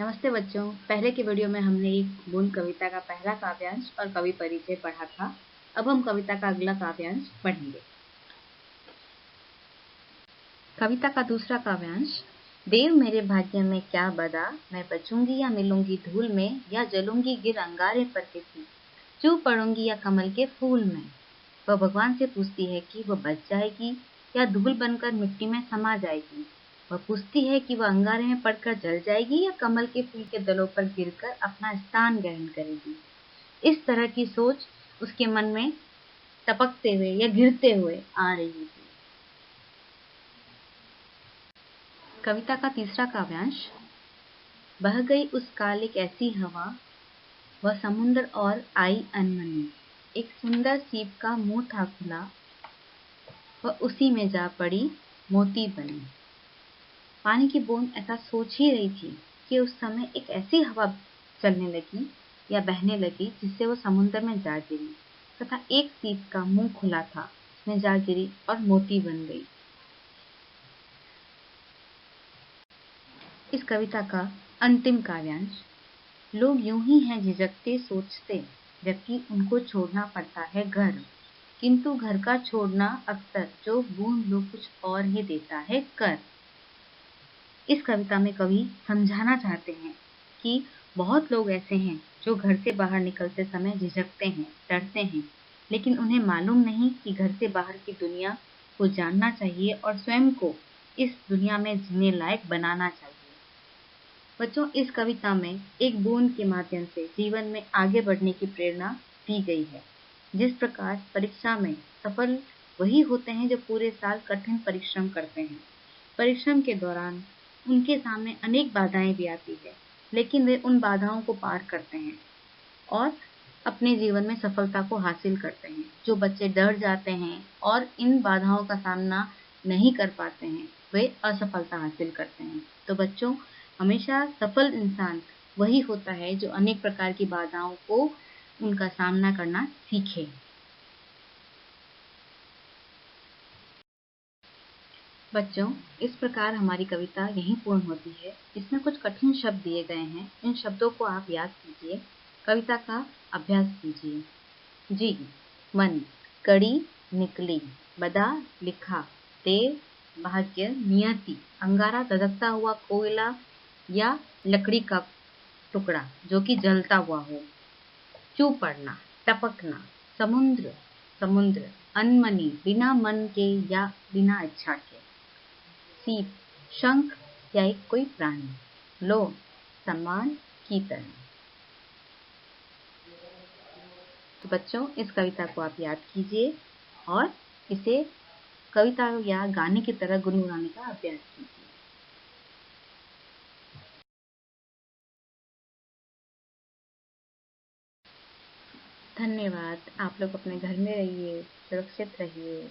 नमस्ते बच्चों। पहले के वीडियो में हमने एक बूंद कविता का पहला काव्यांश और कवि परिचय पढ़ा था। अब हम कविता का अगला काव्यांश पढ़ेंगे। कविता का दूसरा काव्यांश। देव मेरे भाग्य में क्या बदा, मैं बचूंगी या मिलूंगी धूल में, या जलूंगी गिर अंगारे पर किसी, चूप पड़ूंगी या कमल के फूल में। वह भगवान से पूछती है कि वह बच जाएगी या धूल बनकर मिट्टी में समा जाएगी। वह पूछती है कि वह अंगारे में पड़कर जल जाएगी या कमल के फूल के दलों पर गिरकर अपना स्थान ग्रहण करेगी। इस तरह की सोच उसके मन में टपकते हुए या गिरते हुए आ रही थी। कविता का तीसरा काव्यांश। बह गई उस काल एक ऐसी हवा, वह समुद्र और आई अनमनी। एक सुंदर सीप का मुंह था खुला, वह उसी में जा पड़ी मोती बनी। पानी की बूंद ऐसा सोच ही रही थी कि उस समय एक ऐसी हवा चलने लगी या बहने लगी जिससे वो समुद्र में जा गिरी तथा एक सीप का मुंह खुला था, उसमें जा गिरी और मोती बन गई। इस कविता का अंतिम काव्यांश। लोग यूं ही हैं झिझकते सोचते, जबकि उनको छोड़ना पड़ता है घर, किंतु घर का छोड़ना अक्सर जो बूंद लो कुछ और ही देता है कर। इस कविता में कवि समझाना चाहते हैं कि बहुत लोग ऐसे हैं जो घर से बाहर निकलते समय झिझकते हैं, डरते हैं, लेकिन उन्हें मालूम नहीं कि घर से बाहर की दुनिया को जानना चाहिए और स्वयं को इस दुनिया में जीने लायक बनाना चाहिए। बच्चों, इस कविता में एक बूंद के माध्यम से जीवन में आगे बढ़ने की प्रेरणा दी गई है। जिस प्रकार परीक्षा में सफल वही होते हैं जो पूरे साल कठिन परिश्रम करते हैं। परिश्रम के दौरान उनके सामने अनेक बाधाएं भी आती है, लेकिन वे उन बाधाओं को पार करते हैं और अपने जीवन में सफलता को हासिल करते हैं। जो बच्चे डर जाते हैं और इन बाधाओं का सामना नहीं कर पाते हैं, वे असफलता हासिल करते हैं। तो बच्चों, हमेशा सफल इंसान वही होता है जो अनेक प्रकार की बाधाओं को उनका सामना करना सीखे। बच्चों, इस प्रकार हमारी कविता यहीं पूर्ण होती है। इसमें कुछ कठिन शब्द दिए गए हैं, इन शब्दों को आप याद कीजिए, कविता का अभ्यास कीजिए। जी, मन, कड़ी, निकली, बदा, लिखा, देव, भाग्य, नियति, अंगारा, धधकता हुआ कोयला या लकड़ी का टुकड़ा जो कि जलता हुआ हो, चूप पड़ना, टपकना, समुद्र, समुद्र, अनमनी, बिना मन के या बिना इच्छा के, सीप, शंख या एक कोई प्राणी, लोभ, सम्मान की तरह। तो बच्चों, इस कविता को आप याद कीजिए और इसे कविता या गाने की तरह गुनगुनाने का अभ्यास कीजिए। धन्यवाद। आप लोग अपने घर में रहिए, सुरक्षित रहिए।